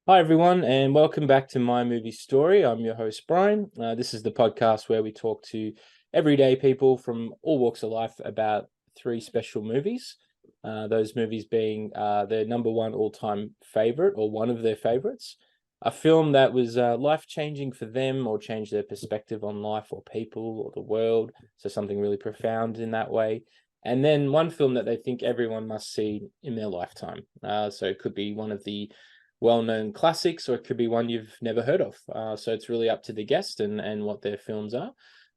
Hi, everyone, and welcome back to My Movie Story. I'm your host, Brian. This is the podcast where we talk to everyday people from all walks of life about three special movies. Those movies being their number one all-time favorite or one of their favorites, a film that was life-changing for them or changed their perspective on life or people or the world. So something really profound in that way. And then one film that they think everyone must see in their lifetime. So it could be one of the well-known classics, or it could be one you've never heard of. So it's really up to the guest and what their films are.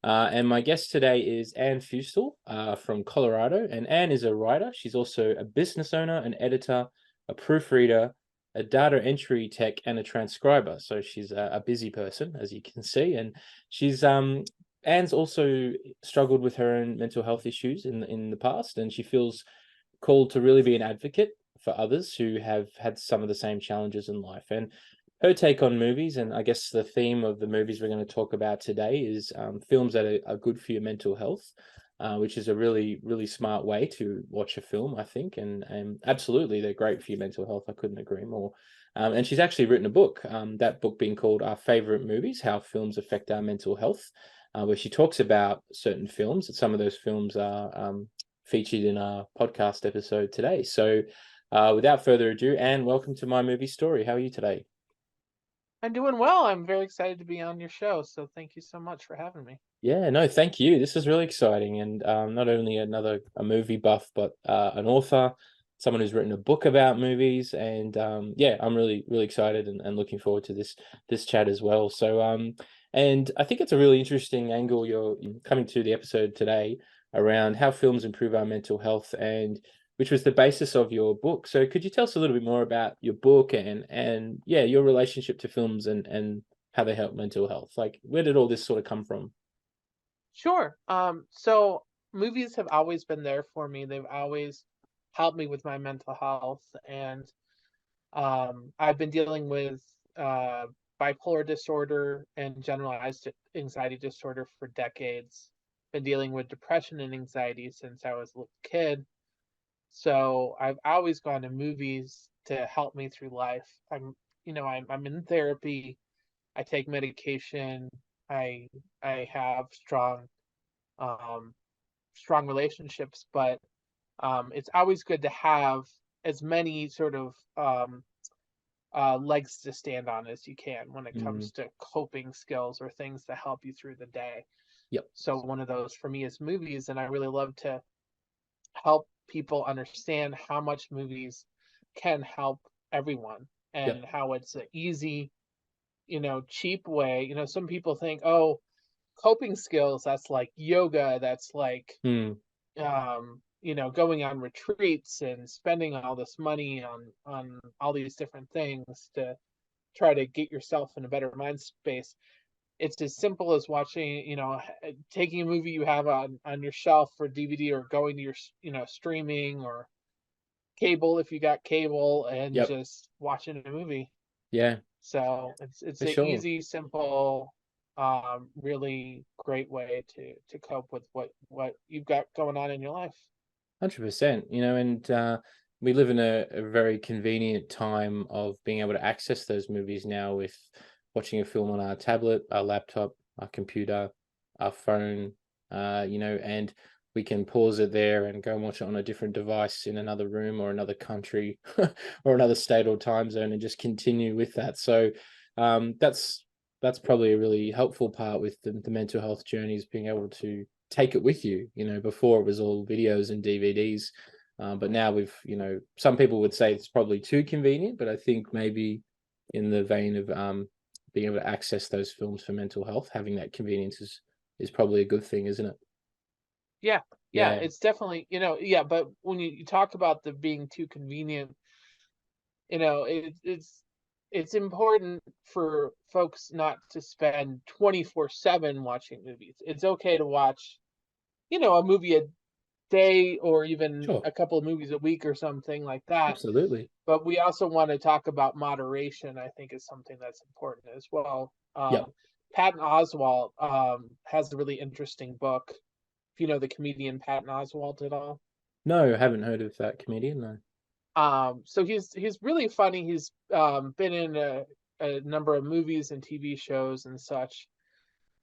And my guest today is Anne Feustel from Colorado. And Anne is a writer. She's also a business owner, an editor, a proofreader, a data entry tech, and a transcriber. So she's a busy person, as you can see. And she's Anne's also struggled with her own mental health issues in the past, and she feels called to really be an advocate for others who have had some of the same challenges in life. And her take on movies, and I guess the theme of the movies we're going to talk about today is films that are good for your mental health, which is a really, really smart way to watch a film, I think. And absolutely, they're great for your mental health. I couldn't agree more. And she's actually written a book, that book being called Our Favorite Movies, How Films Affect Our Mental Health, where she talks about certain films. And some of those films are featured in our podcast episode today. So without further ado, Anne, welcome to My Movie Story. How are you today? I'm doing well. I'm very excited to be on your show. So thank you so much for having me. Yeah, no, thank you. This is really exciting. And not only a movie buff, but an author, someone who's written a book about movies. And yeah, I'm really, really excited and looking forward to this chat as well. So and I think it's a really interesting angle you're coming to the episode today around how films improve our mental health, and which was the basis of your book. So could you tell us a little bit more about your book and yeah, your relationship to films and how they help mental health? Like, where did all this sort of come from? Sure. So movies have always been there for me. They've always helped me with my mental health. And I've been dealing with uh, bipolar disorder and generalized anxiety disorder for decades. Been dealing with depression and anxiety since I was a little kid. So I've always gone to movies to help me through life. I'm in therapy. I take medication. I I have um, strong relationships, but it's always good to have as many sort of legs to stand on as you can when it Mm, comes to coping skills or things to help you through the day. yep, So one of those for me is movies, and I really love to help people understand how much movies can help everyone yep. and how it's an easy, cheap way. Some people think, oh, coping skills, that's like yoga, that's like Mm, going on retreats and spending all this money on all these different things to try to get yourself in a better mind space. It's as simple as watching, taking a movie you have on your shelf for DVD, or going to your streaming or cable if you got cable, and yep. just watching a movie. Yeah, So it's for an sure. easy, simple, really great way to cope with what you've got going on in your life. 100%. And we live in a very convenient time of being able to access those movies now with watching a film on our tablet, our laptop, our computer, our phone, and we can pause it there and go and watch it on a different device in another room or another country or another state or time zone and just continue with that. So that's probably a really helpful part with the mental health journeys, being able to take it with you. Before it was all videos and DVDs, but now some people would say it's probably too convenient, but I think maybe in the vein of being able to access those films for mental health, having that convenience is probably a good thing, isn't it? Yeah, yeah, Yeah, it's definitely, yeah, but when you talk about the being too convenient, it's important for folks not to spend 24/7 watching movies. It's okay to watch, a movie a day, or even sure, a couple of movies a week or something like that. absolutely. But we also want to talk about moderation, I think, is something that's important as well. Yep. Patton Oswalt has a really interesting book. If you know the comedian Patton Oswalt at all. No, I haven't heard of that comedian. No. So he's really funny. He's been in a number of movies and TV shows and such,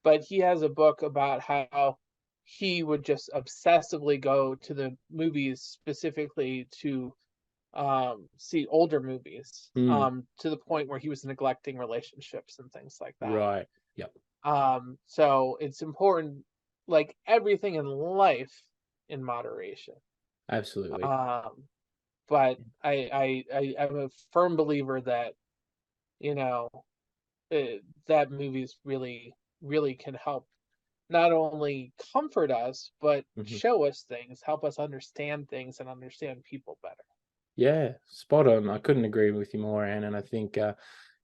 but he has a book about how he would just obsessively go to the movies specifically to see older movies, Mm, to the point where he was neglecting relationships and things like that. right. Yep. So it's important, like everything in life, in moderation. Absolutely. Um, but I'm a firm believer that, you know, that movies really can help not only comfort us, but Hmm. show us things, help us understand things and understand people better. Yeah, spot on. I couldn't agree with you more, Anne. And I think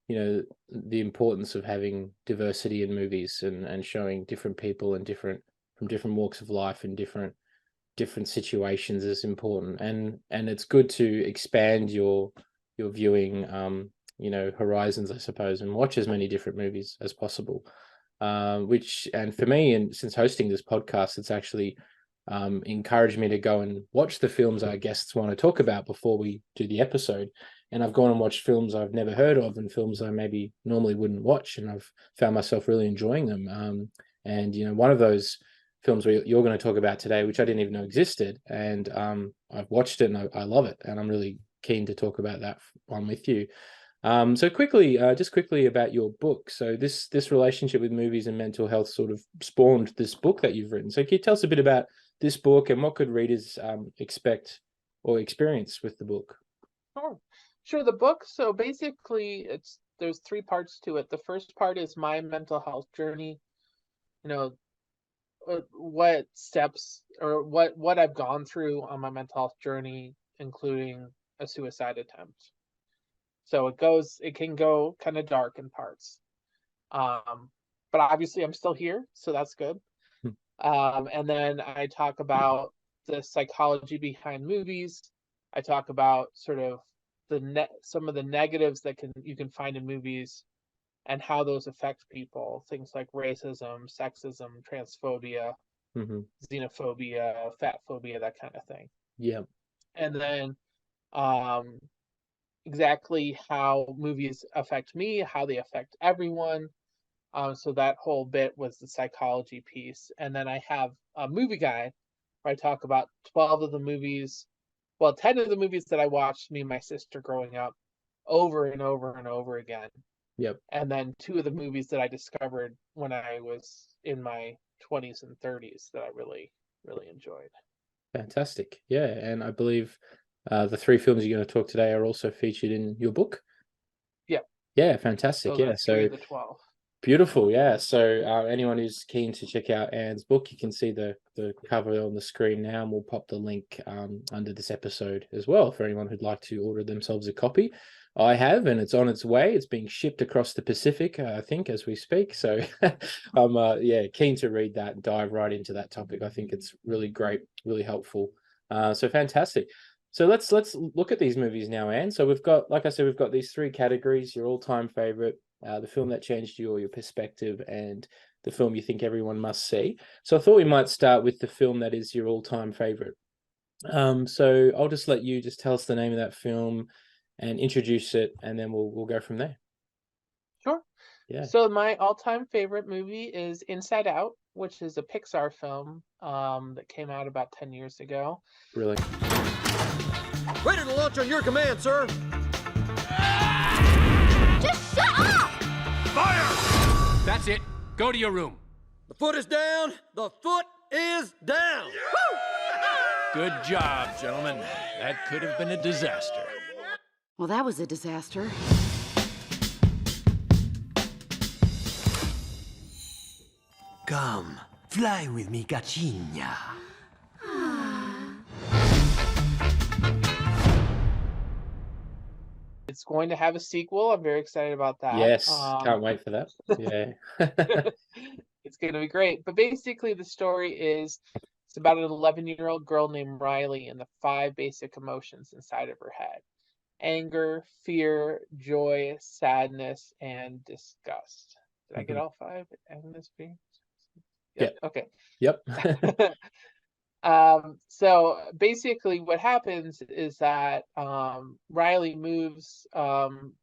the importance of having diversity in movies and showing different people and different walks of life and different situations is important. And it's good to expand your viewing horizons, I suppose, and watch as many different movies as possible. Which, and for me, and since hosting this podcast, it's actually encouraged me to go and watch the films our guests want to talk about before we do the episode. And I've gone and watched films I've never heard of and films I maybe normally wouldn't watch, and I've found myself really enjoying them. And one of those films you're going to talk about today, which I didn't even know existed, and I've watched it and I love it, and I'm really keen to talk about that one with you. So quickly, just quickly about your book. So this relationship with movies and mental health sort of spawned this book that you've written. So can you tell us a bit about this book and what could readers expect or experience with the book? Sure. Sure. The book, so basically there's three parts to it. The first part is my mental health journey, you know, what steps or what I've gone through on my mental health journey, including a suicide attempt. So it can go kind of dark in parts. Um, but obviously I'm still here, so that's good. Hmm. And then I talk about the psychology behind movies. I talk about sort of some of the negatives that you can find in movies and how those affect people. Things like racism, sexism, transphobia, Mm-hmm. xenophobia, fat phobia, that kind of thing. Yeah. And then um, exactly how movies affect me, how they affect everyone. So that whole bit was the psychology piece. And then I have a movie guide where I talk about 12 of the movies, well, 10 of the movies that I watched, me and my sister growing up, over and over and over again. Yep. And then two of the movies that I discovered when I was in my 20s and 30s that I really enjoyed. Fantastic. Yeah, and I believe the three films you're going to talk today are also featured in your book. Yeah, Yeah, fantastic. those are Yeah, three so of the 12. beautiful, yeah. So anyone who's keen to check out Anne's book, you can see the cover on the screen now, and we'll pop the link under this episode as well for anyone who'd like to order themselves a copy. I have, and it's on its way. It's being shipped across the Pacific, I think, as we speak. So I'm keen to read that and dive right into that topic. I think it's really great, really helpful. So fantastic. So let's look at these movies now, Anne. So we've got, like I said, we've got these three categories: your all-time favorite, the film that changed you or your perspective, and the film you think everyone must see. So I thought we might start with the film that is your all-time favorite. So I'll just let you just tell us the name of that film and introduce it, and then we'll go from there. Sure. Yeah, So my all-time favorite movie is Inside Out, which is a Pixar film that came out about 10 years ago. brilliant. Ready to launch on your command, sir. Just shut up! Fire! That's it. Go to your room. The foot is down. The foot is down. Good job, gentlemen. That could have been a disaster. Well, that was a disaster. Come, fly with me, cachinha. It's going to have a sequel. I'm very excited about that. Yes, can't wait for that. Yeah. It's going to be great. But basically, the story is it's about an 11-year-old girl named Riley and the 5 basic emotions inside of her head: anger, fear, joy, sadness, and disgust. Did I get all 5? Anger, fear? Yeah. Okay. Yep. So basically what happens is that Riley moves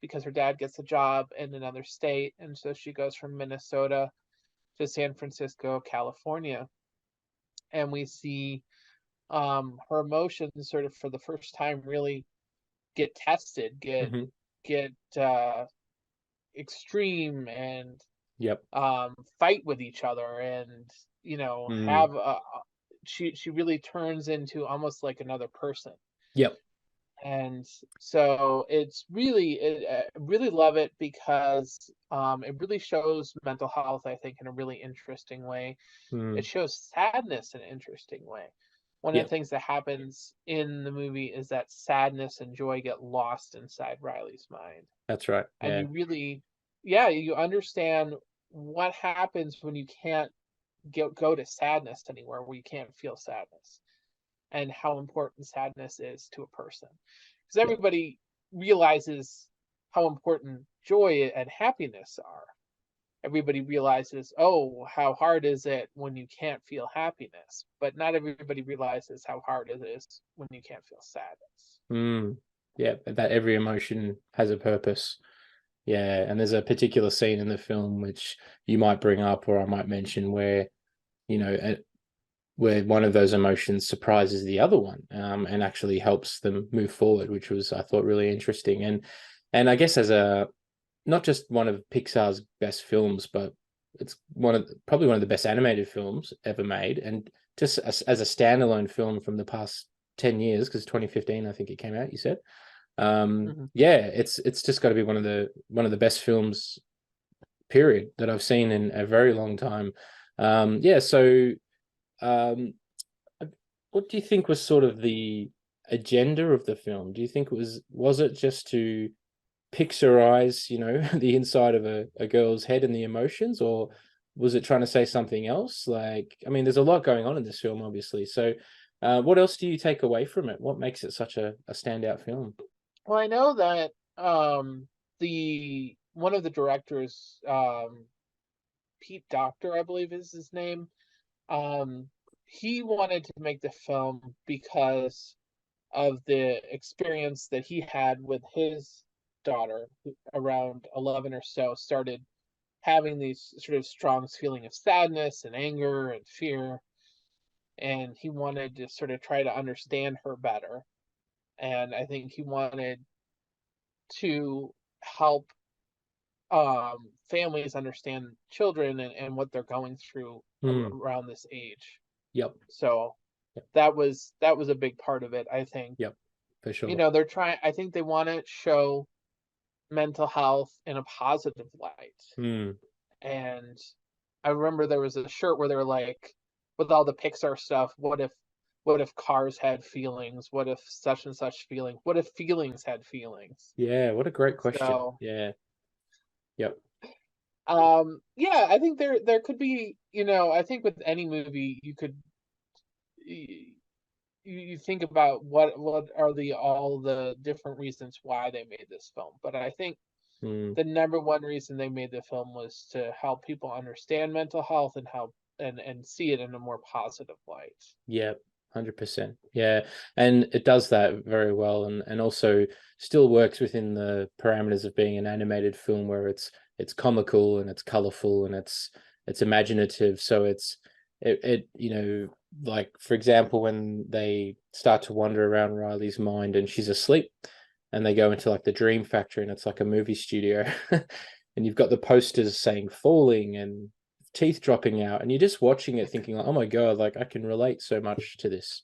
because her dad gets a job in another state, and so she goes from Minnesota to San Francisco, California. And we see her emotions sort of for the first time really get tested, Hmm. get extreme, and Yep. fight with each other, and Mm. have she really turns into almost like another person. Yep. And so it's really really love it because it really shows mental health, I think, in a really interesting way. It Mm. shows sadness in an interesting way. One of the Yep. things that happens in the movie is that sadness and joy get lost inside Riley's mind. That's right. And Yeah. you really, yeah, you understand what happens when you can't go to sadness anywhere, where you can't feel sadness, and how important sadness is to a person. Because Yep. everybody realizes how important joy and happiness are. Everybody realizes, oh, how hard is it when you can't feel happiness? But not everybody realizes how hard it is when you can't feel sadness. Mm. Yeah. That every emotion has a purpose. Yeah. And there's a particular scene in the film which you might bring up, or I might mention, where you know where one of those emotions surprises the other one, and actually helps them move forward, which was, I thought, really interesting. And I guess as a not just one of Pixar's best films, but it's probably one of the best animated films ever made, and just as a standalone film from the past 10 years, because 2015 I think it came out, you said. Hmm. Yeah, it's just got to be one of the best films, period, that I've seen in a very long time. Yeah, so um what do you think was sort of the agenda of the film? Do you think was it just to picturize, the inside of a girl's head and the emotions, or was it trying to say something else? Like, I mean, there's a lot going on in this film, obviously. So, what else do you take away from it? What makes it such a standout film? Well, I know that the one of the directors, Pete Docter, I believe is his name, um, he wanted to make the film because of the experience that he had with his daughter, who around 11 or so, started having these sort of strong feeling of sadness and anger and fear, and he wanted to sort of try to understand her better. And I think he wanted to help families understand children, and what they're going through Hmm. around this age. Yep. So Yep. that was a big part of it, I think. Yep. For You sure. know, they're trying, I think they want to show mental health in a positive light. Hmm. And I remember there was a shirt where they were like, with all the Pixar stuff, what if cars had feelings? What if such and such feeling? What if feelings had feelings? Yeah. What a great question. So Yeah. Yep. yeah, I think there could be, I think with any movie you could, you, you think about what are the all the different reasons why they made this film. But I think Hmm. the number one reason they made the film was to help people understand mental health, and help and see it in a more positive light. Yeah, 100%. Yeah, and it does that very well, and also still works within the parameters of being an animated film, where it's comical and it's colorful and it's imaginative. So it like, for example, when they start to wander around Riley's mind and she's asleep, and they go into like the dream factory, and it's like a movie studio, and you've got the posters saying falling and teeth dropping out, and you're just watching it thinking like, oh my god, like I can relate so much to this,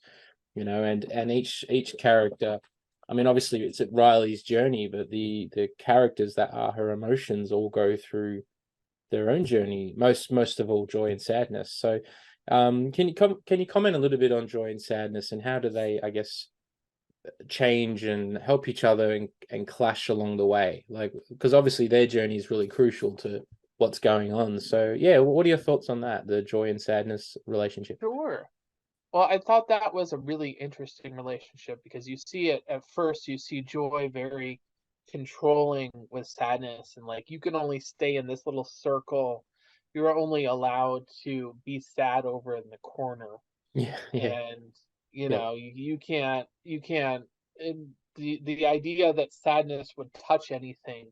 and each character, I mean, obviously it's at Riley's journey, but the characters that are her emotions all go through their own journey, most of all joy and sadness. So can you comment a little bit on joy and sadness, and how do they, I guess, change and help each other, and clash along the way, like, because obviously their journey is really crucial to what's going on. So yeah, what are your thoughts on that, the joy and sadness relationship? Sure. Well, I thought that was a really interesting relationship, because you see it at first, you see Joy very controlling with sadness, and like, you can only stay in this little circle. You're only allowed to be sad over in the corner. Yeah, yeah, And you yeah. know, you can't and the idea that sadness would touch anything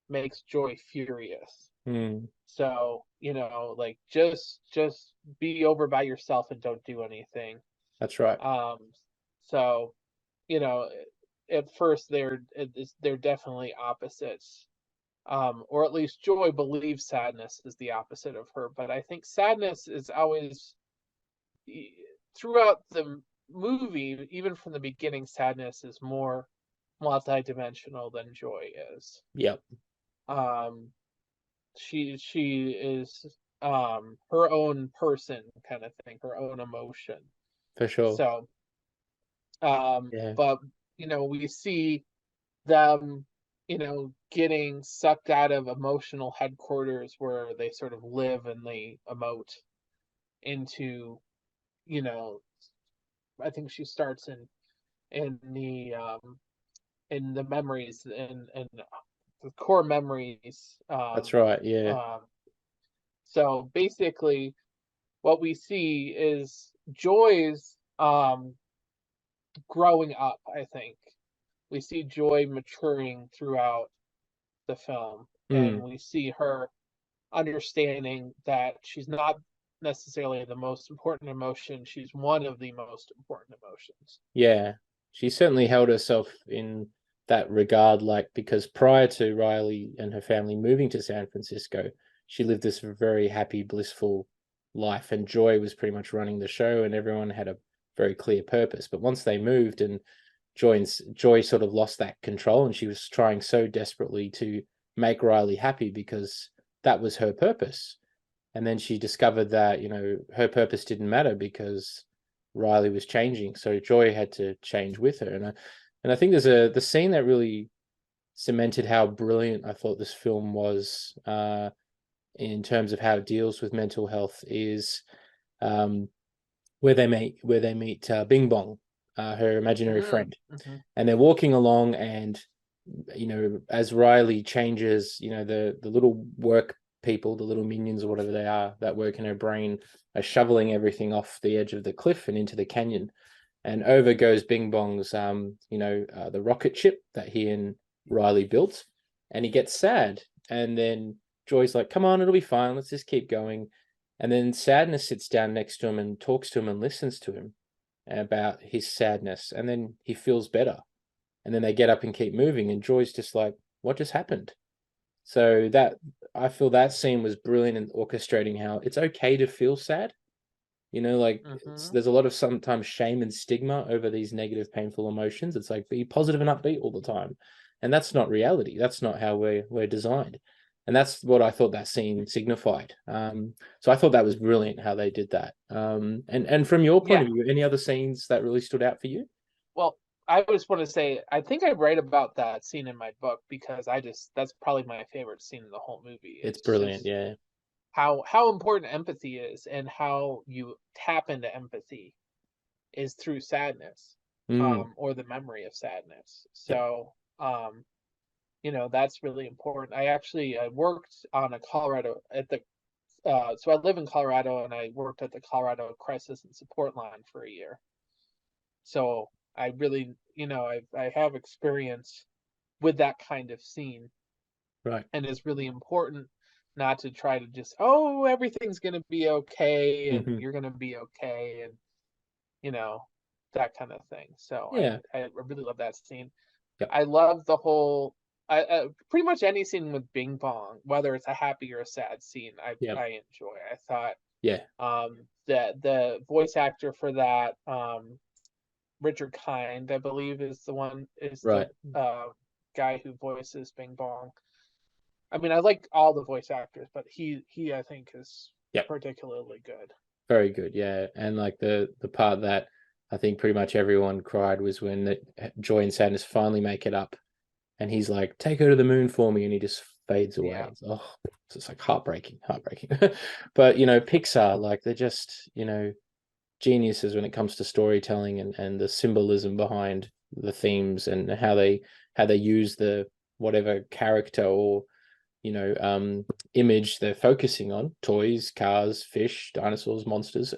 makes joy furious. Mm, So, like just be over by yourself and don't do anything. that's right. Um, so, you know, at first they're definitely opposites. Or at least Joy believes sadness is the opposite of her, but I think sadness is always e- throughout the movie, even from the beginning, sadness is more multidimensional than Joy is. Yep, Um, she is her own person kind of thing, her own emotion. for sure. So Yeah, but we see them getting sucked out of emotional headquarters where they sort of live and they emote into you know I think she starts in the memories and the core memories. that's right. Yeah, So basically what we see is Joy's growing up. I think we see Joy maturing throughout the film, and mm, we see her understanding that she's not necessarily the most important emotion, she's one of the most important emotions. yeah. She certainly held herself in that regard, like because prior to Riley and her family moving to San Francisco, she lived this very happy, blissful life, and Joy was pretty much running the show, and everyone had a very clear purpose. But once they moved, and Joy sort of lost that control, and she was trying so desperately to make Riley happy because that was her purpose. And then she discovered that, her purpose didn't matter because Riley was changing. So Joy had to change with her. And I think there's the scene that really cemented how brilliant I thought this film was in terms of how it deals with mental health is um, where they meet Bing Bong, her imaginary friend, Mm-hmm. and they're walking along, and as Riley changes, the little work people, the little minions or whatever they are that work in her brain, are shoveling everything off the edge of the cliff and into the canyon, and over goes Bing Bong's the rocket ship that he and Riley built, and he gets sad, and then Joy's like, come on, it'll be fine, let's just keep going. And then Sadness sits down next to him and talks to him and listens to him about his sadness, and then he feels better, and then they get up and keep moving, and Joy's just like, what just happened? So that, I feel that scene was brilliant in orchestrating how it's okay to feel sad. Like Mm-hmm. there's a lot of sometimes shame and stigma over these negative, painful emotions. It's like be positive and upbeat all the time, and that's not reality. That's not how we're designed, and that's what I thought that scene signified. So I thought that was brilliant how they did that. And from your point Yeah. of view, any other scenes that really stood out for you? Well, I just want to say I think I write about that scene in my book because that's probably my favorite scene in the whole movie. It's It's brilliant. just Yeah. how important empathy is and how you tap into empathy is through sadness, Mm, or the memory of sadness. yep. So that's really important. I worked on a Colorado at the so I live in Colorado and I worked at the Colorado Crisis and Support Line for a year. So I really, I have experience with that kind of scene, Right. and it's really important not to try to just, oh, everything's gonna be okay and Hmm. you're gonna be okay and you know that kind of thing. So Yeah. I really love that scene. Yep. I love the whole. Pretty much any scene with Bing Bong, whether it's a happy or a sad scene, Yep. I enjoy. I thought Yeah. that the voice actor for that, Richard Kind, I believe, is the Right. guy who voices Bing Bong. I mean, I like all the voice actors, but he I think is Yep. particularly good. Very good. Yeah. And like the part that I think pretty much everyone cried was when Joy and Sadness finally make it up, and he's like, "Take her to the moon for me," and he just fades away. Yeah. It's just like heartbreaking, heartbreaking. But Pixar, like they're just geniuses when it comes to storytelling and the symbolism behind the themes and how they use the whatever character or image they're focusing on: toys, cars, fish, dinosaurs, monsters,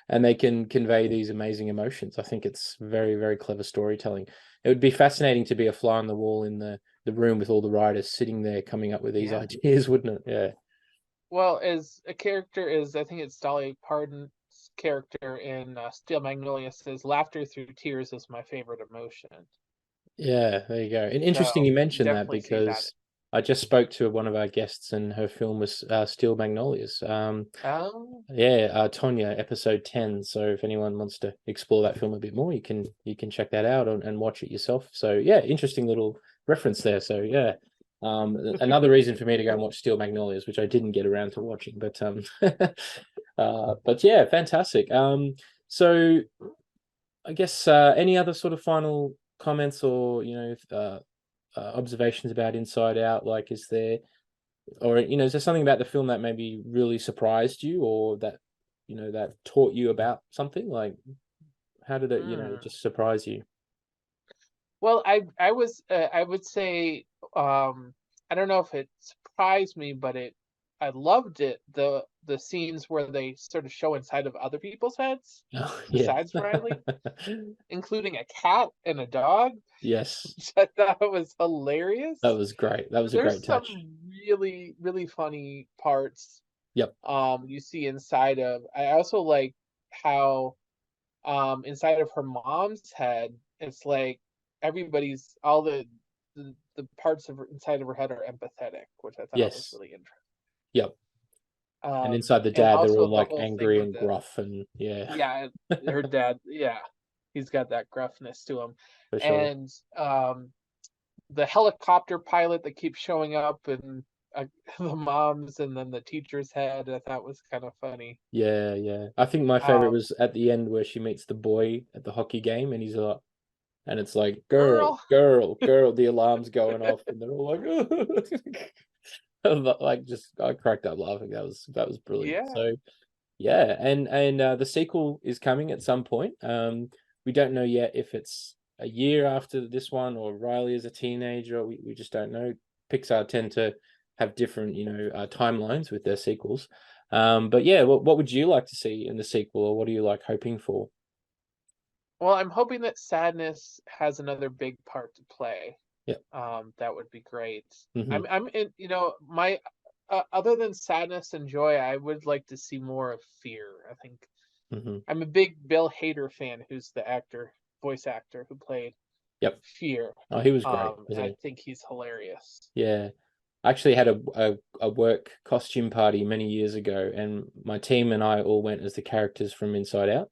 and they can convey these amazing emotions. I think it's very, very clever storytelling. It would be fascinating to be a fly on the wall in the room with all the writers sitting there coming up with these ideas, wouldn't it? Yeah. Well, as a character is, I think it's Dolly Parton's character in Steel Magnolia says, "Laughter through tears is my favorite emotion." Yeah, there you go. And So interesting you you can mentioned that, definitely see that. because I just spoke to one of our guests and her film was Steel Magnolias. Oh, Yeah, Tonya, episode 10. So if anyone wants to explore that film a bit more, you can check that out and watch it yourself. So yeah, interesting little reference there. So yeah. Another reason for me to go and watch Steel Magnolias, which I didn't get around to watching, but yeah, fantastic. So I guess any other sort of final comments or observations about Inside Out? Like, is there, or is there something about the film that maybe really surprised you, or that that taught you about something? Like, how did it mm. just surprise you? Well, I would say I don't know if it surprised me, but I loved it, the scenes where they sort of show inside of other people's heads Oh, yeah. besides Riley, including a cat and a dog, Yes, which I thought was hilarious. that was great. That was a great There's touch. some really, really funny parts Yep. you see inside of. I also like how inside of her mom's head, it's like everybody's all the parts of inside of her head are empathetic, which I thought was Yes. really interesting. Yep. And inside the And dad, they're also all the like whole thing angry with and the gruff, and yeah, yeah, her dad, yeah, he's got that gruffness to him, for sure. and the helicopter pilot that keeps showing up and the mom's and then the teacher's head, I thought was kind of funny. Yeah, yeah. I think my favorite Um, was at the end where she meets the boy at the hockey game, and he's like, and it's like, girl, girl, girl, girl. The alarm's going off, and they're all like, like just I cracked up laughing. That was brilliant. yeah. So yeah, and the sequel is coming at some point. We don't know yet if it's a year after this one or Riley as a teenager. We just don't know. Pixar tend to have different timelines with their sequels. But yeah, what would you like to see in the sequel, or what are you like hoping for? Well, I'm hoping that sadness has another big part to play. Yeah. That would be great. Hmm. I'm in, my other than sadness and joy, I would like to see more of fear. I think Hmm. I'm a big Bill Hader fan, who's the voice actor who played Yep. Fear. Oh, he was great, And wasn't I he? think he's hilarious. Yeah. I actually had a work costume party many years ago, and my team and I all went as the characters from Inside Out.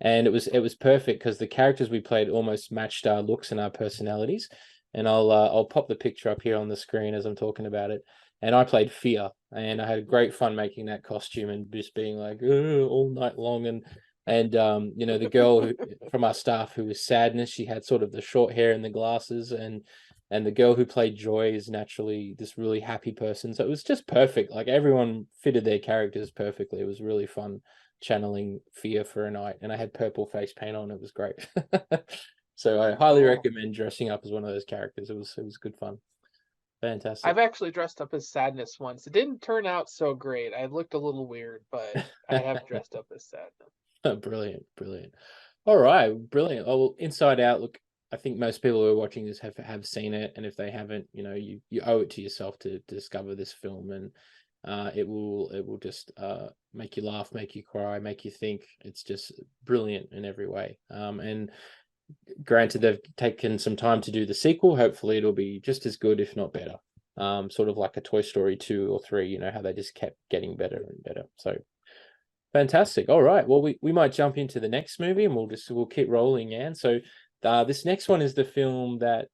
And it was perfect because the characters we played almost matched our looks and our personalities. And I'll pop the picture up here on the screen as I'm talking about it. And I played Fear, and I had great fun making that costume and just being like all night long. And the girl from our staff who was Sadness, she had sort of the short hair and the glasses, and the girl who played Joy is naturally this really happy person. So it was just perfect. Like everyone fitted their characters perfectly. It was really fun channeling Fear for a night, and I had purple face paint on. It was great. So I highly Cool. recommend dressing up as one of those characters. It was good fun. Fantastic. I've actually dressed up as sadness once. It didn't turn out so great. I looked a little weird, but I have dressed up as sadness. Brilliant, brilliant. All right, brilliant. Oh, well, Inside Out. Look, I think most people who are watching this have seen it, and if they haven't, you owe it to yourself to discover this film, and it will just make you laugh, make you cry, make you think. It's just brilliant in every way. And granted, they've taken some time to do the sequel. Hopefully, it'll be just as good, if not better. Sort of like a Toy Story 2 or 3. You know how they just kept getting better and better. So fantastic. All right. Well, we might jump into the next movie, and we'll keep rolling, Anne. So this next one is the film that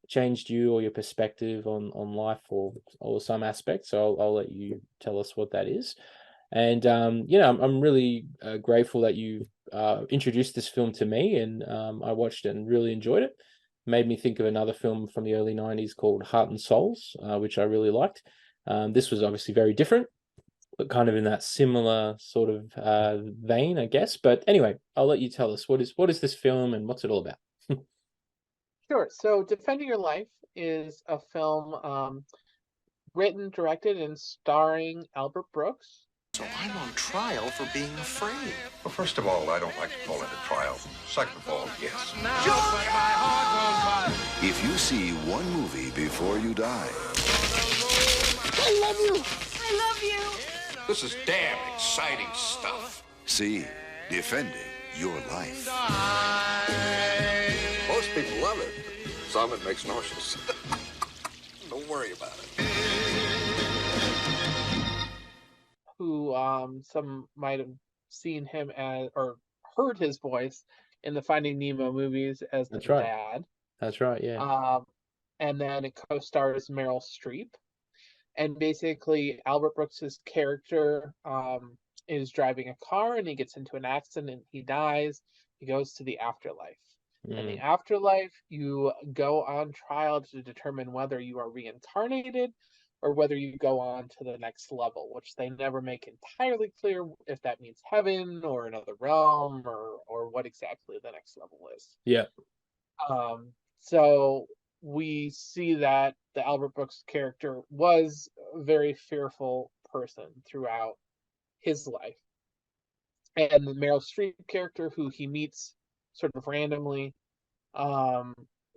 changed you or your perspective on life or some aspects. So I'll let you tell us what that is. And I'm really grateful that you introduced this film to me, and I watched it and really enjoyed it. Made me think of another film from the early 90s called Heart and Souls, which I really liked. This was obviously very different, but kind of in that similar sort of vein, I guess. But anyway, I'll let you tell us what is this film and what's it all about. Sure. So, Defending Your Life is a film written, directed, and starring Albert Brooks. So I'm on trial for being afraid. Well, first of all, I don't like to call it a trial. Second of all, yes. If you see one movie before you die... I love you! I love you! This is damn exciting stuff. See, defending your life. Most people love it. Some it makes nauseous. Don't worry about it. Who some might have seen him as or heard his voice in the Finding Nemo movies as the dad. That's right, yeah. And then it co-stars Meryl Streep. And basically, Albert Brooks's character is driving a car and he gets into an accident and he dies. He goes to the afterlife. In the afterlife, you go on trial to determine whether you are reincarnated or whether you go on to the next level, which they never make entirely clear if that means heaven or another realm or what exactly the next level is. Yeah. So we see that the Albert Brooks character was a very fearful person throughout his life. And the Meryl Streep character, who he meets sort of randomly,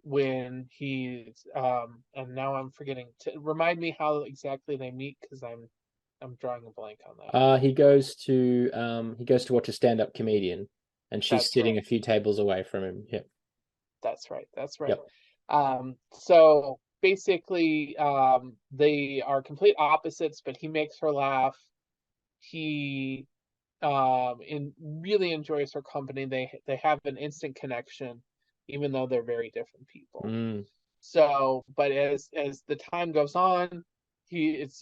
when he's and now I'm forgetting to remind me how exactly they meet, because I'm drawing a blank on that. He goes to watch a stand-up comedian, and she's sitting a few tables away from him. Yeah. That's right. Yep. So basically, they are complete opposites, but he makes her laugh. He really enjoys her company. They have an instant connection, even though they're very different people. So, but as the time goes on, it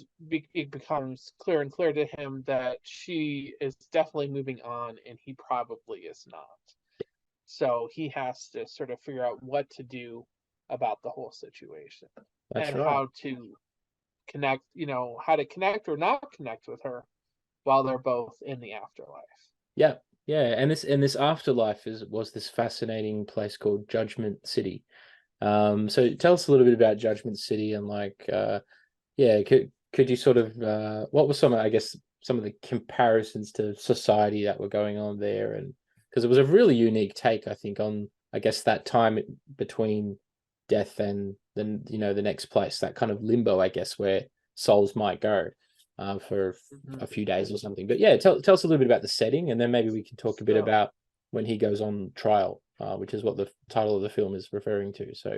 becomes clear and clear to him that she is definitely moving on, and he probably is not. So he has to sort of figure out what to do about the whole situation. That's and right. how to connect, how to connect or not connect with her while they're both in the afterlife. Yeah. And this afterlife was this fascinating place called Judgment City. So tell us a little bit about Judgment City, and could you sort of what were some of the comparisons to society that were going on there? And because it was a really unique take, I think, on that time between death and then the next place, that kind of limbo, I guess, where souls might go for a few days or something. But yeah, tell us a little bit about the setting, and then maybe we can talk a bit about when he goes on trial, which is what the title of the film is referring to. So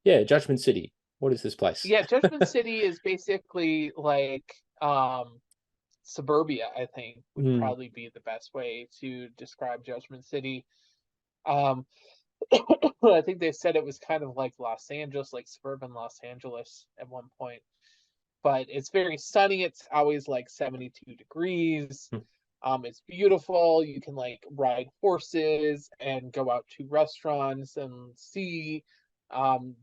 yeah, Judgment City. What is this place? Yeah, Judgment City is basically like suburbia, I think, would probably be the best way to describe Judgment City. I think they said it was kind of like Los Angeles, like suburban Los Angeles at one point. But it's very sunny. It's always like 72 degrees. It's beautiful. You can like ride horses and go out to restaurants and see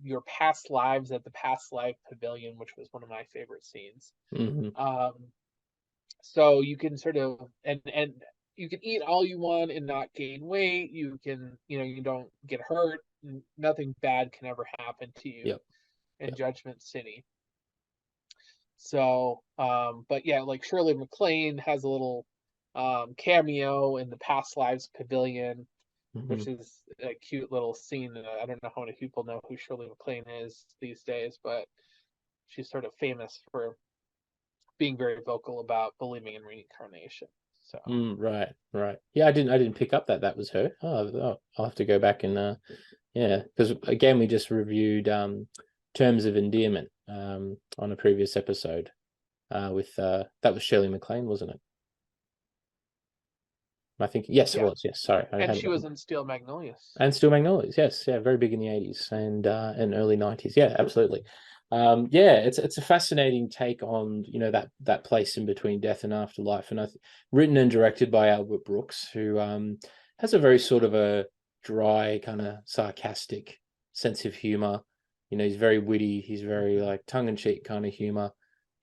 your past lives at the Past Life Pavilion, which was one of my favorite scenes. So you can sort of and you can eat all you want and not gain weight. You can, you don't get hurt. Nothing bad can ever happen to you in Judgment City. So, but yeah, like Shirley MacLaine has a little cameo in the Past Lives Pavilion, which is a cute little scene. I don't know how many people know who Shirley MacLaine is these days, but she's sort of famous for being very vocal about believing in reincarnation. So right. Yeah, I didn't pick up that was her. Oh, I'll have to go back and because again we just reviewed Terms of Endearment on a previous episode with that was Shirley MacLaine, wasn't it? I think yes, it was. Yes, sorry. And she was in Steel Magnolias. And Steel Magnolias, yes, yeah, very big in the 80s and early 90s. Yeah, absolutely. It's a fascinating take on that place in between death and afterlife, and written and directed by Albert Brooks, who has a very sort of a dry, kind of sarcastic sense of humor. He's very witty. He's very like tongue-in-cheek kind of humor,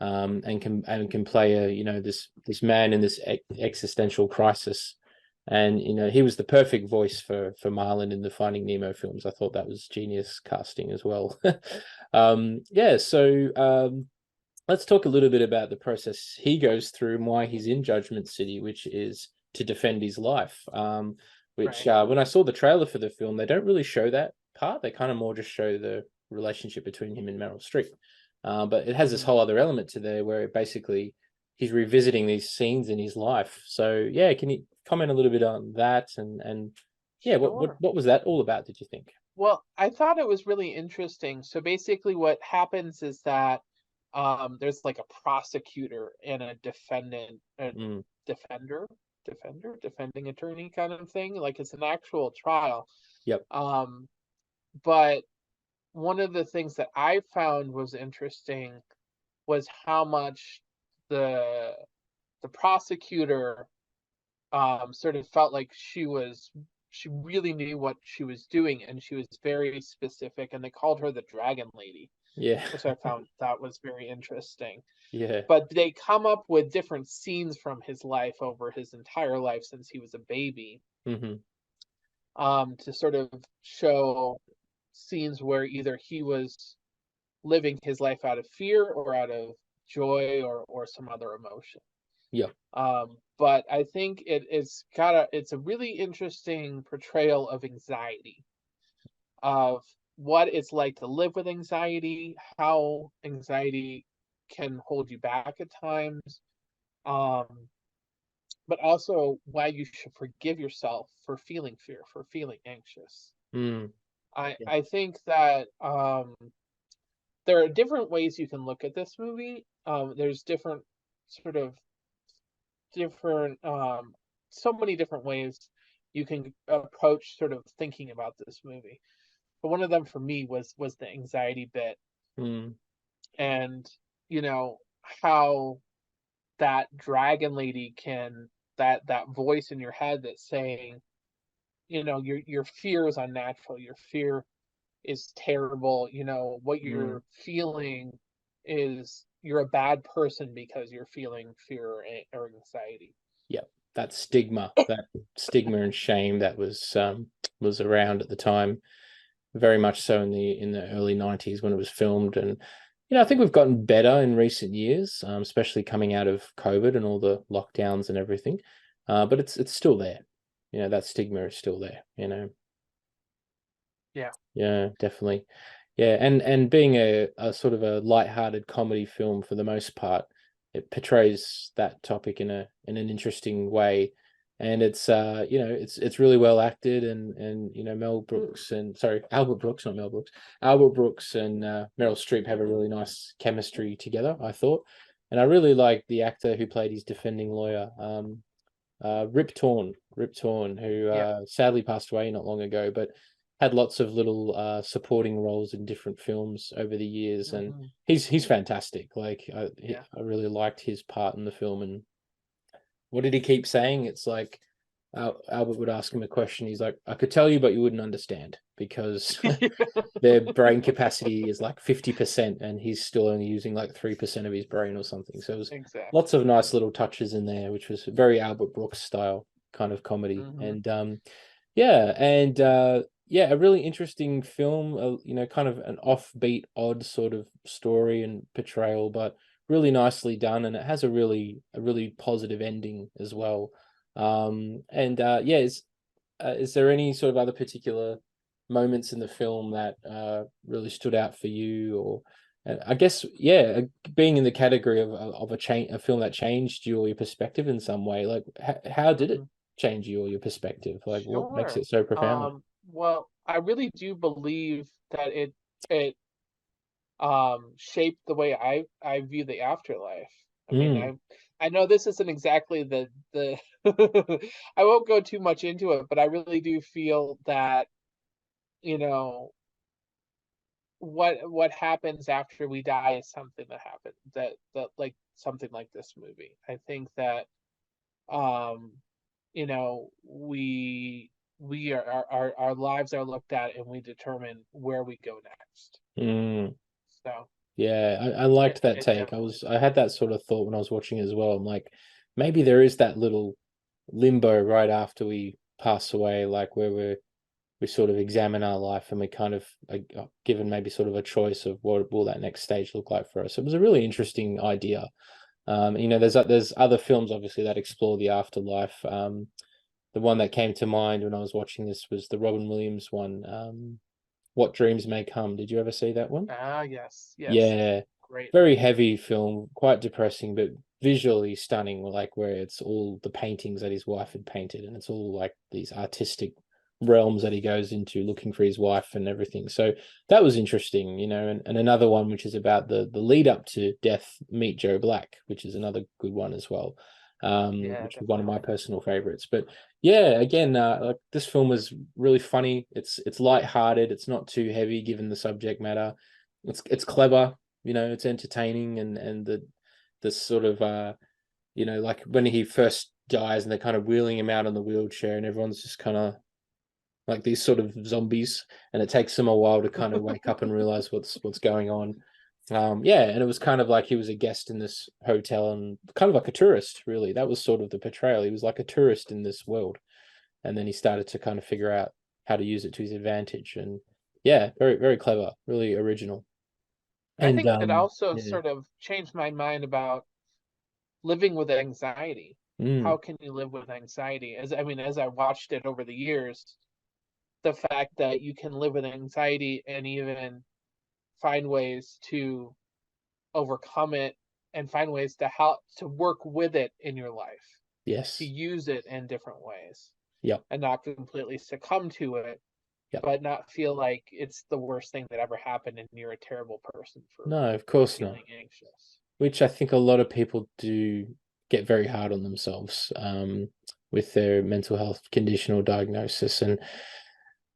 and can play this man in this existential crisis. And he was the perfect voice for Marlin in the Finding Nemo films. I thought that was genius casting as well. let's talk a little bit about the process he goes through and why he's in Judgment City, which is to defend his life. Which Right. when I saw the trailer for the film, they don't really show that part. They kind of more just show the relationship between him and Meryl Streep. But it has this whole other element to there where it basically he's revisiting these scenes in his life. So yeah, can you comment a little bit on that and yeah, Sure. what was that all about, did you think? Well, I thought it was really interesting. So basically, what happens is that there's like a prosecutor and a defendant, a Mm, defending attorney kind of thing. Like it's an actual trial. yep. Um, but one of the things that I found was interesting was how much the the prosecutor sort of felt like she really knew what she was doing, and she was very specific, and they called her the Dragon Lady, Yeah. which I found that was very interesting. Yeah. But they come up with different scenes from his life over his entire life since he was a baby, Hmm. to sort of show scenes where either he was living his life out of fear or out of joy or some other emotion. Yeah. But I think it's a really interesting portrayal of anxiety, of what it's like to live with anxiety, how anxiety can hold you back at times, um, but also why you should forgive yourself for feeling fear, for feeling anxious. Mm, I yeah. I think that there are different ways you can look at this movie. There's different sort of different so many different ways you can approach sort of thinking about this movie. But one of them for me was the anxiety bit, Mm, and you know how that dragon lady can, that voice in your head that's saying, your fear is unnatural, your fear is terrible, what mm. you're feeling is you're a bad person because you're feeling fear or anxiety. Yeah, that stigma and shame that was around at the time, very much so in the early 90s when it was filmed. And I think we've gotten better in recent years, especially coming out of COVID and all the lockdowns and everything. But it's still there. That stigma is still there, Yeah. Yeah, definitely. Yeah, and being a sort of a light-hearted comedy film for the most part, it portrays that topic in an interesting way. And it's really well acted, and Mel Brooks and sorry, Albert Brooks, not Mel Brooks. Albert Brooks and Meryl Streep have a really nice chemistry together, I thought. And I really like the actor who played his defending lawyer, Rip Torn, who Yeah. sadly passed away not long ago, but had lots of little supporting roles in different films over the years, and Hmm. he's fantastic. Like Yeah. I really liked his part in the film. And what did he keep saying? It's like Albert would ask him a question. He's like, "I could tell you, but you wouldn't understand because their brain capacity is like 50%, and he's still only using like 3% of his brain or something." So it was Exactly. lots of nice little touches in there, which was very Albert Brooks style kind of comedy. Hmm. And yeah, and yeah, a really interesting film. Kind of an offbeat, odd sort of story and portrayal, but really nicely done, and it has a really positive ending as well. And yeah, is there any sort of other particular moments in the film that really stood out for you, or I guess yeah, being in the category of a film that changed you or your perspective in some way, like how did it Hmm. change you or your perspective? Like what makes Sure. it so profound? Well, I really do believe that it shaped the way I view the afterlife. I mean, Mm, I know this isn't exactly the I won't go too much into it, but I really do feel that, you know, what happens after we die is something that happened, that like something like this movie. I think that um we are our lives are looked at and we determine where we go next. mm. So Yeah, I liked that it take. definitely. I had that sort of thought when I was watching as well. I'm like, maybe there is that little limbo right after we pass away, like where we sort of examine our life and we kind of are given maybe sort of a choice of what will that next stage look like for us. It was a really interesting idea. There's other films obviously that explore the afterlife. The one that came to mind when I was watching this was the Robin Williams one, What Dreams May Come. Did you ever see that one? Yes. Yeah, Great. very heavy film, quite depressing, but visually stunning, like where it's all the paintings that his wife had painted, and it's all like these artistic realms that he goes into looking for his wife and everything. So that was interesting, and another one which is about the lead up to death, Meet Joe Black, which is another good one as well. Which is one of my personal favorites. But yeah, again, like this film was really funny. It's lighthearted. It's not too heavy given the subject matter. It's clever. It's entertaining, and the sort of like when he first dies and they're kind of wheeling him out on the wheelchair and everyone's just kind of like these sort of zombies, and it takes them a while to kind of wake up and realize what's going on. Yeah, and it was kind of like he was a guest in this hotel and kind of like a tourist, really. That was sort of the portrayal. He was like a tourist in this world, and then he started to kind of figure out how to use it to his advantage. And yeah, very, very clever, really original. I think it also yeah. sort of changed my mind about living with anxiety. How can you live with anxiety? As I watched it over the years, the fact that you can live with anxiety and even find ways to overcome it and find ways to help to work with it in your life, Yes. to use it in different ways. Yep. And not completely succumb to it, yep. but not feel like it's the worst thing that ever happened and you're a terrible person for no, of course feeling not. anxious. Which I think a lot of people do get very hard on themselves with their mental health condition or diagnosis, and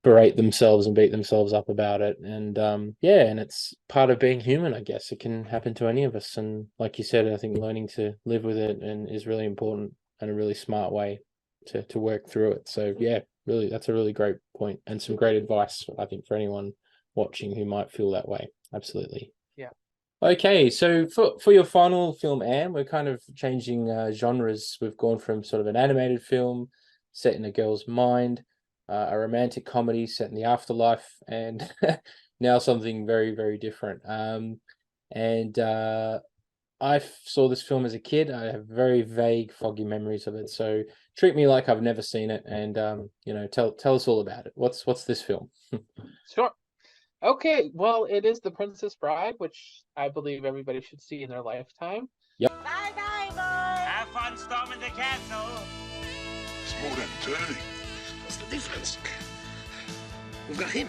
berate themselves and beat themselves up about it. And and it's part of being human, I guess. It can happen to any of us. And like you said, I think learning to live with it and is really important, and a really smart way to work through it. So yeah, really, that's a really great point and some great advice, I think, for anyone watching who might feel that way. Absolutely. Yeah. Okay, so for your final film, Anne, we're kind of changing genres. We've gone from sort of an animated film set in a girl's mind, a romantic comedy set in the afterlife, and now something very, very different. I saw this film as a kid. I have very vague, foggy memories of it. So treat me like I've never seen it, and tell us all about it. What's this film? Sure. Okay, well, it is The Princess Bride, which I believe everybody should see in their lifetime. Yep. Bye-bye, boys. Have fun storming the castle. It's more entertaining. What's the difference? We've got him.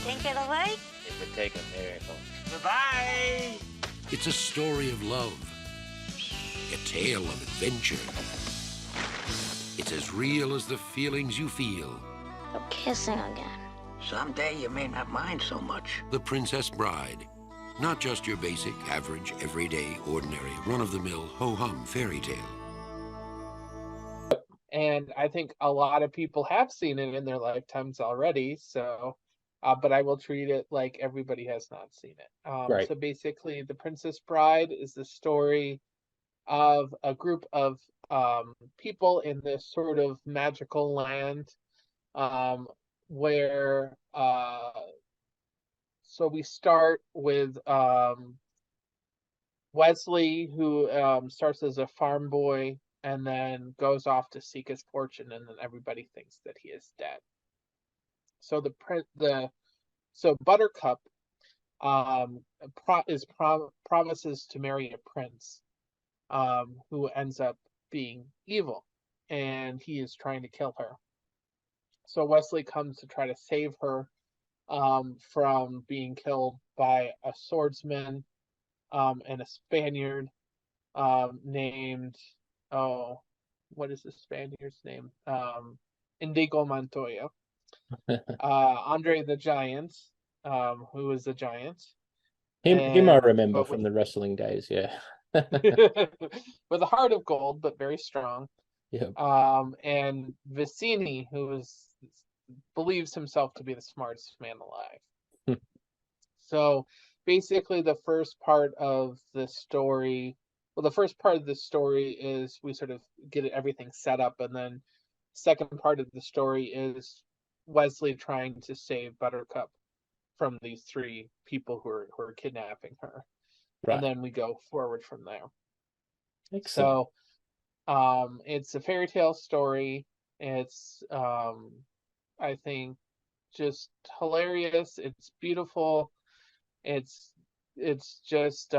Think it'll work? It would take a miracle. Goodbye. It's a story of love, a tale of adventure. It's as real as the feelings you feel. We're kissing again. Someday you may not mind so much. The Princess Bride. Not just your basic, average, everyday, ordinary, run-of-the-mill, ho-hum fairy tale. And I think a lot of people have seen it in their lifetimes already, so but I will treat it like everybody has not seen it. Right. So basically, The Princess Bride is the story of a group of people in this sort of magical land, where so we start with Wesley, who starts as a farm boy and then goes off to seek his fortune, and then everybody thinks that he is dead. So so Buttercup promises to marry a prince who ends up being evil, and he is trying to kill her. So Wesley comes to try to save her from being killed by a swordsman and a Spaniard named, what is the Spaniard's name? Indigo Montoya. Andre the Giant, who is a giant. Him I remember but from the wrestling days, yeah. with a heart of gold, but very strong. Yeah. And Vicini, who believes himself to be the smartest man alive. So basically, the first part of the story is we sort of get everything set up, and then second part of the story is Wesley trying to save Buttercup from these three people who are kidnapping her. Right. And then we go forward from there. Excellent. So it's a fairy tale story. It's I think just hilarious. It's beautiful. It's it's just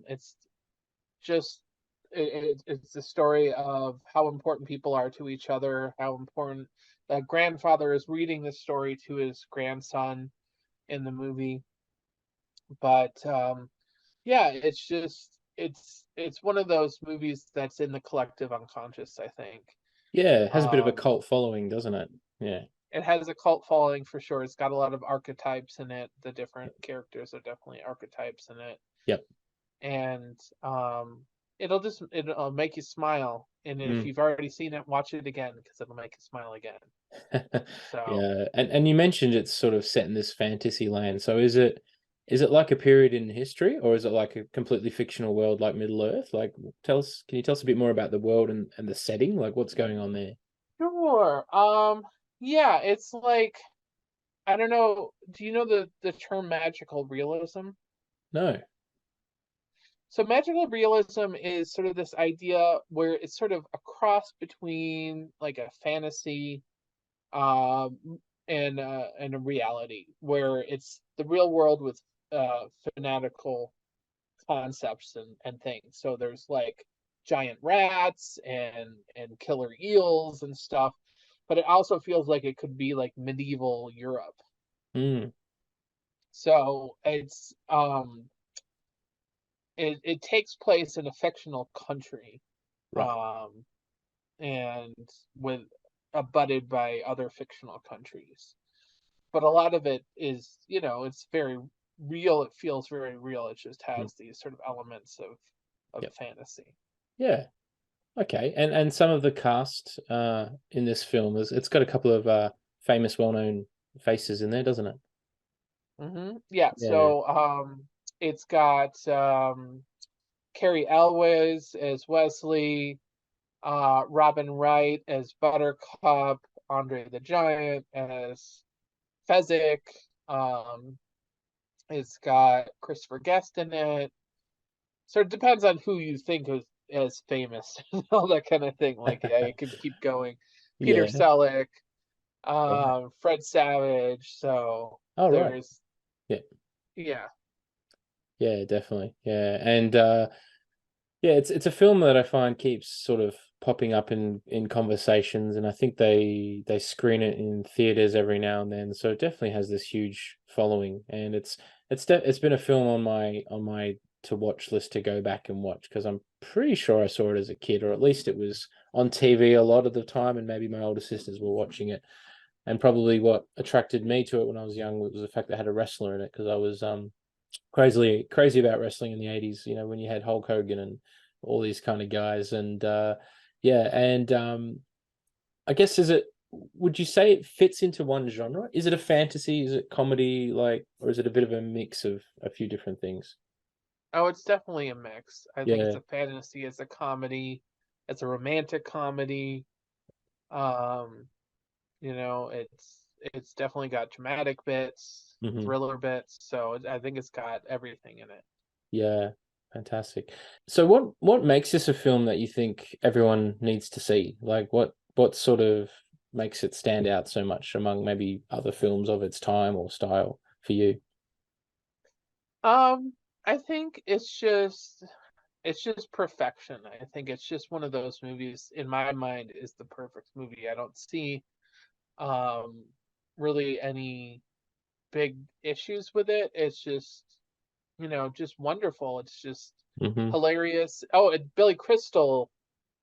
it's just it's the story of how important people are to each other, how important the grandfather is reading this story to his grandson in the movie. But yeah, it's just it's one of those movies that's in the collective unconscious, I think. Yeah, it has a bit of a Um, cult following, doesn't it? Yeah. it has a cult following for sure. It's got a lot of archetypes in it. The different characters are definitely archetypes in it. Yep. And it'll make you smile. And if Mm. you've already seen it, watch it again because it'll make you smile again. So Yeah, and you mentioned it's sort of set in this fantasy land. So is it like a period in history, or is it like a completely fictional world like Middle Earth? Like, can you tell us a bit more about the world and the setting? Like, what's going on there? sure. Yeah, it's like I don't know. Do you know the term magical realism? No. So magical realism is sort of this idea where it's sort of a cross between like a fantasy um and a reality, where it's the real world with fanatical concepts and things. So there's like giant rats and killer eels and stuff, but it also feels like it could be like medieval Europe. Mm, So it takes place in a fictional country, right. um, and with abutted by other fictional countries. But a lot of it is, it's very real. It feels very real. It just Mm, has these sort of elements of yep. fantasy. Yeah. Okay. And some of the cast in this film it's got a couple of famous, well-known faces in there, doesn't it? Yeah. Yeah. So it's got Carrie Elwes as Wesley, Robin Wright as Buttercup, Andre the Giant as Fezzik. Um, it's got Christopher Guest in it. So it depends on who you think is as famous and all that kind of thing. Like, yeah, it could keep going. Peter Yeah. Selleck, Right. Fred Savage. So Oh, right. there's, Yeah. yeah. Yeah, definitely. Yeah. And yeah, it's a film that I find keeps sort of popping up in conversations, and I think they screen it in theaters every now and then. So it definitely has this huge following, and it's been a film on my to watch list to go back and watch, because I'm pretty sure I saw it as a kid, or at least it was on TV a lot of the time, and maybe my older sisters were watching it. And probably what attracted me to it when I was young was the fact that it had a wrestler in it, because I was crazy about wrestling in the 80s, when you had Hulk Hogan and all these kind of guys. And yeah, and I guess would you say it fits into one genre? Is it a fantasy? Is it comedy, like, or is it a bit of a mix of a few different things? Oh, it's definitely a mix. I think it's Yeah. a fantasy, it's a comedy, it's a romantic comedy. Um, it's definitely got dramatic bits, Hmm. thriller bits. So I think it's got everything in it. Yeah. Fantastic. So what makes this a film that you think everyone needs to see? Like, what sort of makes it stand out so much among maybe other films of its time or style for you? I think it's just perfection. I think it's just one of those movies in my mind is the perfect movie. I don't see um really any big issues with it. It's just wonderful. It's just Hmm. hilarious. Oh, and Billy Crystal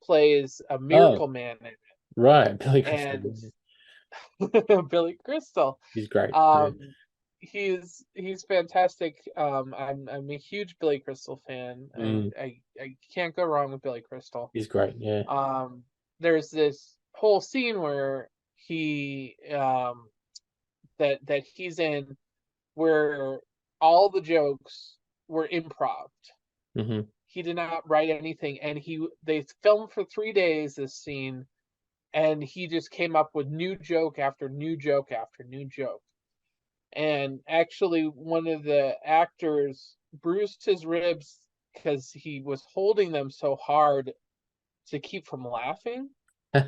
plays a Oh, miracle man in it. right. Billy Crystal. And Billy Crystal. He's great. Yeah. Um he's fantastic. I'm a huge Billy Crystal fan. Mm, I can't go wrong with Billy Crystal. he's great. Yeah. Um there's this whole scene where he that he's in where all the jokes were improv. Hmm. He did not write anything, and they filmed for 3 days this scene, and he just came up with new joke after new joke after new joke. And actually, one of the actors bruised his ribs because he was holding them so hard to keep from laughing. You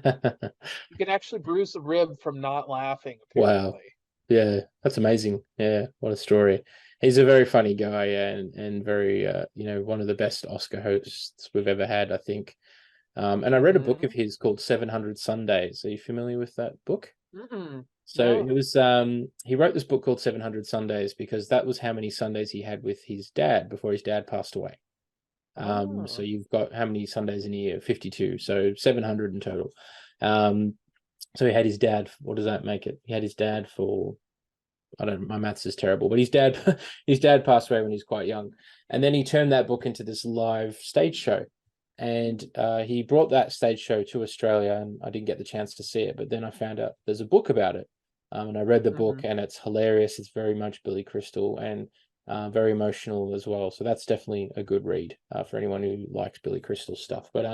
can actually bruise a rib from not laughing, Wow. apparently. Yeah, that's amazing. Yeah, what a story. He's a very funny guy, yeah, and very one of the best Oscar hosts we've ever had, I think. And I read a book of his called 700 Sundays. Are you familiar with that book? So No. it was he wrote this book called 700 Sundays because that was how many Sundays he had with his dad before his dad passed away. So you've got how many Sundays in a year? 52. So 700 in total. So he had his dad. What does that make it? He had his dad for, I don't. My maths is terrible, but his dad his dad passed away when he was quite young, and then he turned that book into this live stage show, and he brought that stage show to Australia, and I didn't get the chance to see it, but then I found out there's a book about it, and I read the book, and it's hilarious. It's very much Billy Crystal and very emotional as well. So that's definitely a good read for anyone who likes Billy Crystal stuff. But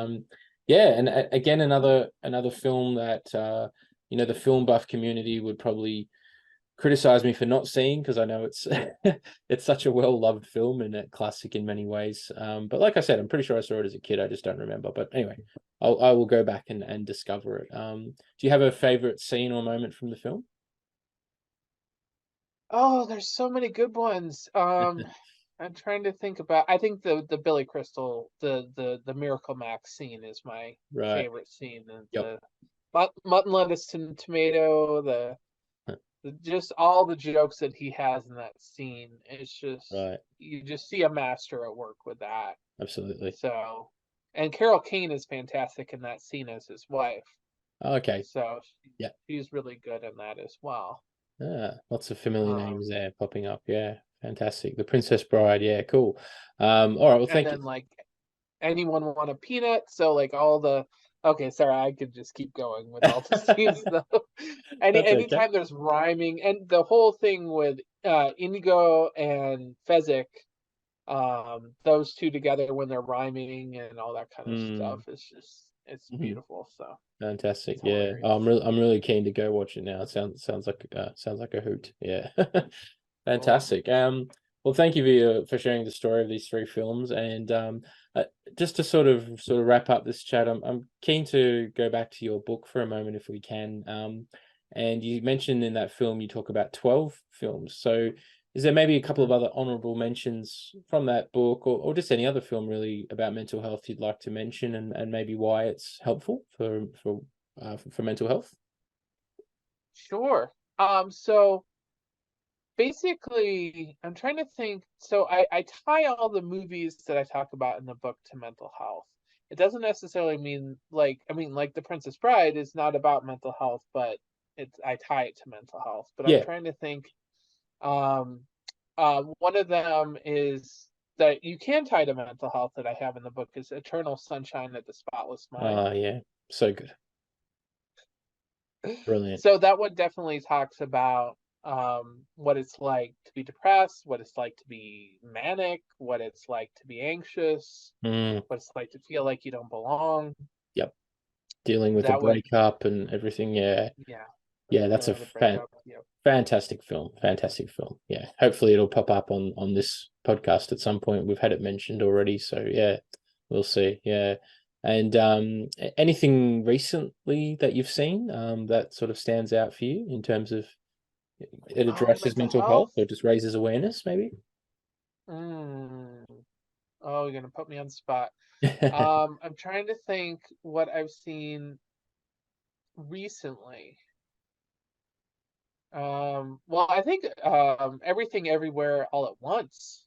yeah, and again, another film that the film buff community would probably criticize me for not seeing, because I know it's it's such a well-loved film and a classic in many ways. But like I said, I'm pretty sure I saw it as a kid. I just don't remember. But anyway, I will go back and discover it. Do you have a favorite scene or moment from the film? Oh, there's so many good ones. I'm trying to think about. I think the Billy Crystal, the Miracle Max scene is my Right. favorite scene. And Yep. the mutton, lettuce, and tomato, just all the jokes that he has in that scene. It's just Right. you just see a master at work with that. Absolutely. So, and Carol Kane is fantastic in that scene as his wife. Okay. So Yeah. she's really good in that as well. Lots of familiar names there popping up. Yeah, fantastic. The Princess Bride. Yeah, cool. All right. Well, And thank you. then like anyone want a peanut? So like all the okay, sorry, I could just keep going with all the scenes though. That's okay. Anytime there's rhyming and the whole thing with Indigo and Fezzik, those two together when they're rhyming and all that kind of stuff is just it's beautiful. So Fantastic. it's Yeah. hilarious. Oh, I'm really keen to go watch it now. It sounds like a hoot. Yeah. Fantastic. Well, thank you for sharing the story of these three films. And just to sort of wrap up this chat, I'm keen to go back to your book for a moment if we can. And you mentioned in that film you talk about 12 films. So is there maybe a couple of other honorable mentions from that book, or just any other film really about mental health you'd like to mention, and maybe why it's helpful for mental health? Sure. So basically, I'm trying to think. So I tie all the movies that I talk about in the book to mental health. It doesn't necessarily mean like The Princess Bride is not about mental health, but I tie it to mental health. But I'm Yeah. trying to think. Um, one of them is that you can tie to mental health that I have in the book is Eternal Sunshine of the Spotless Mind. Oh, yeah. So good. Brilliant. So that one definitely talks about what it's like to be depressed, what it's like to be manic, what it's like to be anxious, what it's like to feel like you don't belong. Yep. Dealing with the That one, breakup and everything. Yeah. yeah, Yeah, that's dealing a with the breakup. Yeah. fantastic film. Fantastic film. Yeah. Hopefully it'll pop up on this podcast at some point. We've had it mentioned already. So yeah, we'll see. Yeah. And anything recently that you've seen that sort of stands out for you in terms of it Oh, addresses mental mental health health. or just raises awareness, maybe? Mm. Oh, you're gonna put me on the spot. I'm trying to think what I've seen recently. Well, I think Everything Everywhere All at Once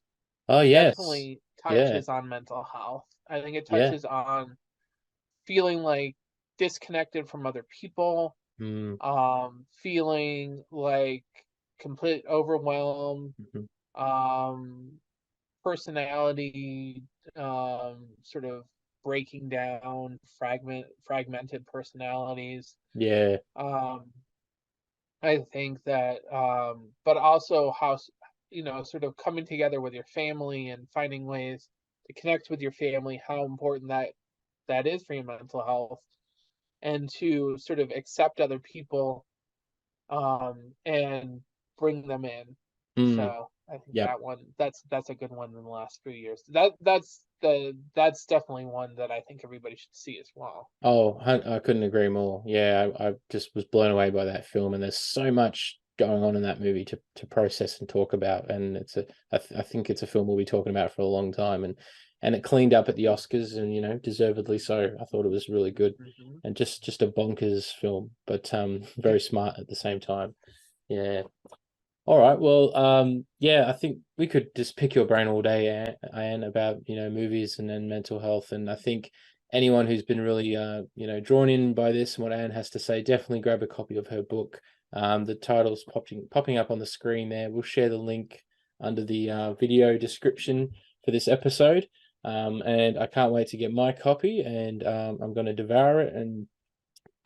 Oh, yes. definitely Yeah. touches on mental health. I think it Yeah. touches on feeling like disconnected from other people, Mm. feeling like complete overwhelm, Mhm. um, personality, sort of breaking down, fragmented personalities. Yeah. Um, I think that, but also how, sort of coming together with your family and finding ways to connect with your family, how important that is for your mental health. and to sort of accept other people and bring them in. So I think Yep. that one that's a good one in the last few years. That's definitely one that I think everybody should see as well. Oh, I couldn't agree more. Yeah, I just was blown away by that film, and there's so much going on in that movie to process and talk about. And I think it's a film we'll be talking about for a long time. And it cleaned up at the Oscars, and deservedly so. I thought it was really good, and just a bonkers film, but very smart at the same time. Yeah. All right. Well, yeah, I think we could just pick your brain all day, Anne, about movies and then mental health. And I think anyone who's been really drawn in by this and what Anne has to say, definitely grab a copy of her book. The title's popping up on the screen there. We'll share the link under the video description for this episode. And I can't wait to get my copy, and I'm going to devour it. And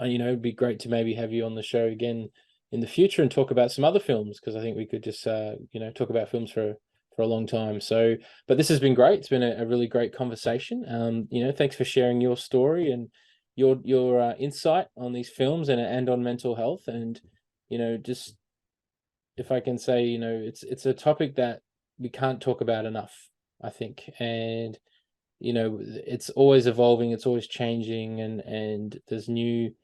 it'd be great to maybe have you on the show again in the future and talk about some other films, because I think we could just talk about films for a long time. So, but this has been great. It's been a really great conversation. Thanks for sharing your story and your insight on these films and on mental health. And just, if I can say, it's a topic that we can't talk about enough, I think. And it's always evolving, it's always changing, and there's new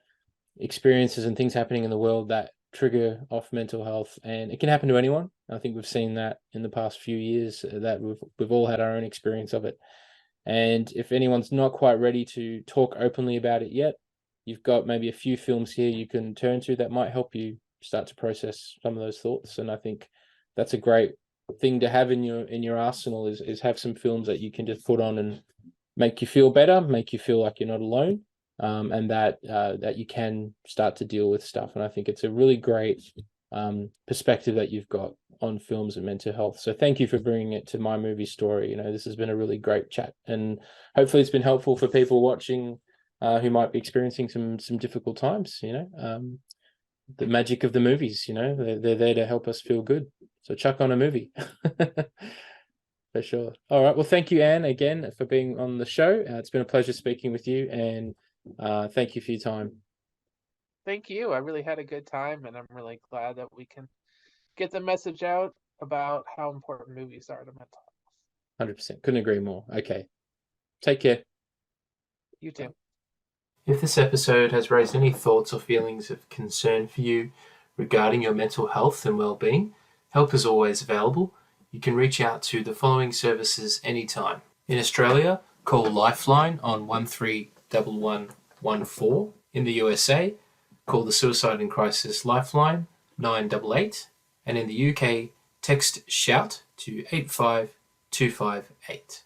experiences and things happening in the world that trigger off mental health, and it can happen to anyone. I think we've seen that in the past few years, that we've all had our own experience of it. And if anyone's not quite ready to talk openly about it yet, you've got maybe a few films here you can turn to that might help you start to process some of those thoughts. And I think that's a great thing to have in your arsenal, is have some films that you can just put on and make you feel better, make you feel like you're not alone. And that you can start to deal with stuff. And I think it's a really great perspective that you've got on films and mental health. So thank you for bringing it to My Movie Story. This has been a really great chat, and hopefully it's been helpful for people watching who might be experiencing some difficult times. The magic of the movies, they're there to help us feel good. So chuck on a movie. For sure. All right. Well, thank you, Anne, again for being on the show. It's been a pleasure speaking with you, and thank you for your time. Thank you. I really had a good time, and I'm really glad that we can get the message out about how important movies are to mental health. 100%. Couldn't agree more. Okay. Take care. You too. If this episode has raised any thoughts or feelings of concern for you regarding your mental health and well-being, help is always available. You can reach out to the following services anytime. In Australia, call Lifeline on 131114. In the USA, call the Suicide and Crisis Lifeline 988. And in the UK, text SHOUT to 85258.